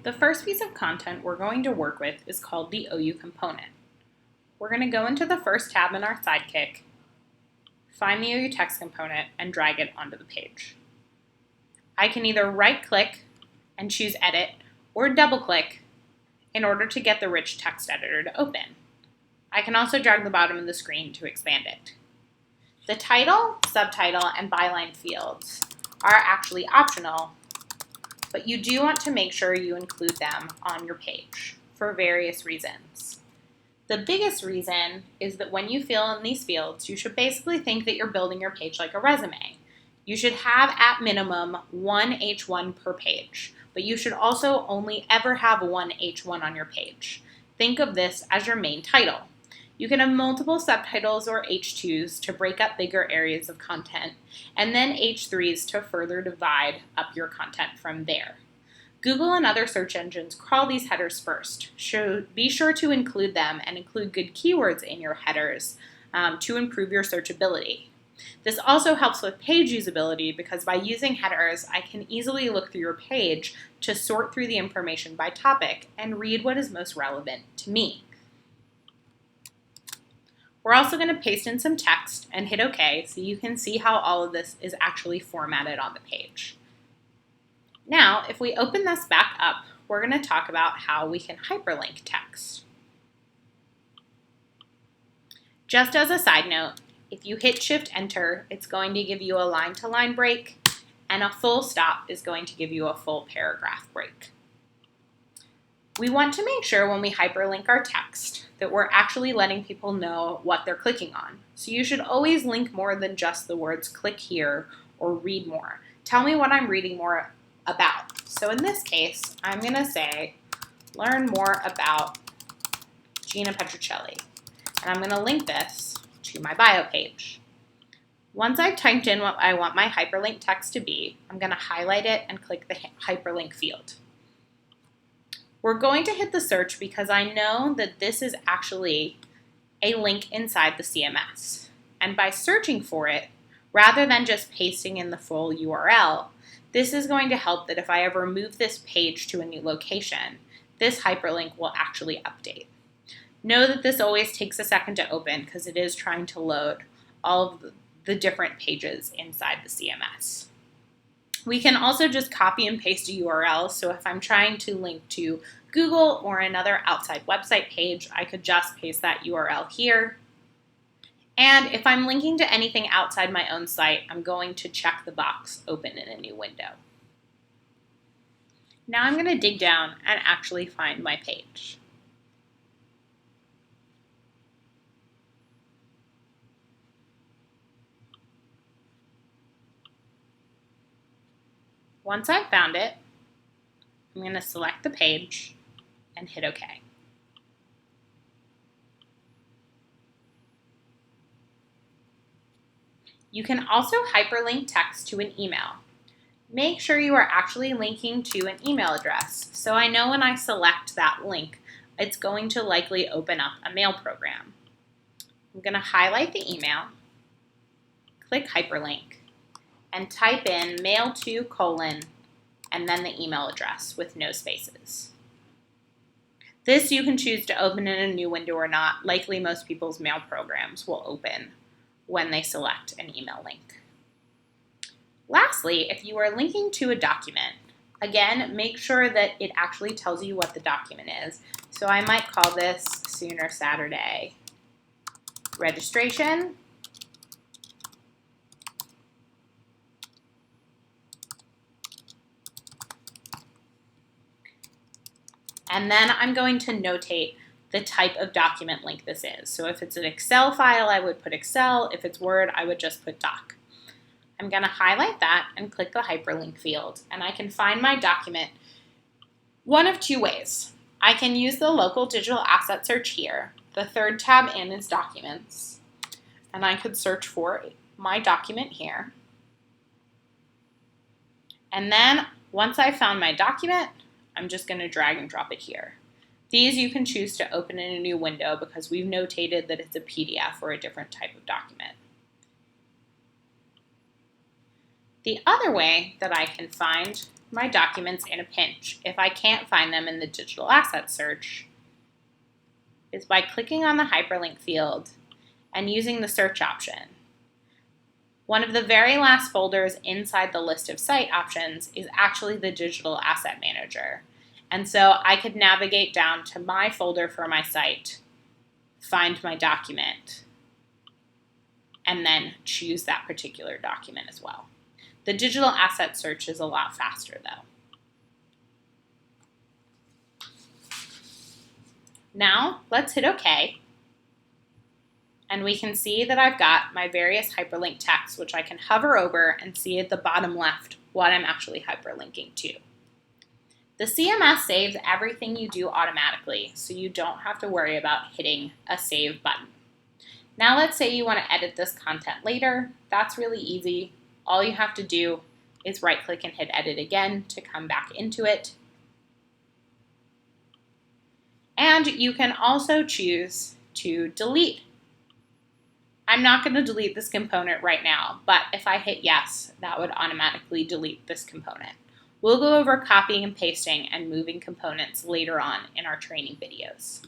The first piece of content we're going to work with is called the OU component. We're going to go into the first tab in our Sidekick, find the OU text component, and drag it onto the page. I can either right-click and choose Edit, or double-click in order to get the rich text editor to open. I can also drag the bottom of the screen to expand it. The title, subtitle, and byline fields are actually optional, but you do want to make sure you include them on your page for various reasons. The biggest reason is that when you fill in these fields, you should basically think that you're building your page like a resume. You should have at minimum one H1 per page, but you should also only ever have one H1 on your page. Think of this as your main title. You can have multiple subtitles or H2s to break up bigger areas of content, and then H3s to further divide up your content from there. Google and other search engines crawl these headers first, so be sure to include them and include good keywords in your headers to improve your searchability. This also helps with page usability because by using headers, I can easily look through your page to sort through the information by topic and read what is most relevant to me. We're also going to paste in some text and hit OK so you can see how all of this is actually formatted on the page. Now, if we open this back up, we're going to talk about how we can hyperlink text. Just as a side note, if you hit Shift-Enter, it's going to give you a line-to-line break, and a full stop is going to give you a full paragraph break. We want to make sure when we hyperlink our text that we're actually letting people know what they're clicking on. So you should always link more than just the words click here or read more. Tell me what I'm reading more about. So in this case, I'm going to say learn more about Gina Petrocelli. And I'm going to link this to my bio page. Once I've typed in what I want my hyperlink text to be, I'm going to highlight it and click the hyperlink field. We're going to hit the search because I know that this is actually a link inside the CMS. And by searching for it, rather than just pasting in the full URL, this is going to help that if I ever move this page to a new location, this hyperlink will actually update. Know that this always takes a second to open because it is trying to load all of the different pages inside the CMS. We can also just copy and paste a URL, so if I'm trying to link to Google or another outside website page, I could just paste that URL here. And if I'm linking to anything outside my own site, I'm going to check the box open in a new window. Now I'm going to dig down and actually find my page. Once I've found it, I'm going to select the page and hit OK. You can also hyperlink text to an email. Make sure you are actually linking to an email address, so I know when I select that link, it's going to likely open up a mail program. I'm going to highlight the email, click hyperlink, and type in mail2: and then the email address with no spaces. This you can choose to open in a new window or not. Likely most people's mail programs will open when they select an email link. Lastly, if you are linking to a document, again, make sure that it actually tells you what the document is. So I might call this Sooner Saturday registration. And then I'm going to notate the type of document link this is. So if it's an Excel file, I would put Excel. If it's Word, I would just put Doc. I'm going to highlight that and click the hyperlink field. And I can find my document one of two ways. I can use the local digital asset search here. The third tab in is Documents. And I could search for my document here. And then once I found my document, I'm just going to drag and drop it here. These you can choose to open in a new window because we've notated that it's a PDF or a different type of document. The other way that I can find my documents in a pinch if I can't find them in the digital asset search is by clicking on the hyperlink field and using the search option. One of the very last folders inside the list of site options is actually the digital asset manager. And so I could navigate down to my folder for my site, find my document, and then choose that particular document as well. The digital asset search is a lot faster though. Now let's hit OK. And we can see that I've got my various hyperlink texts, which I can hover over and see at the bottom left what I'm actually hyperlinking to. The CMS saves everything you do automatically, so you don't have to worry about hitting a save button. Now let's say you want to edit this content later. That's really easy. All you have to do is right-click and hit edit again to come back into it. And you can also choose to delete. I'm not going to delete this component right now, but if I hit yes, that would automatically delete this component. We'll go over copying and pasting and moving components later on in our training videos.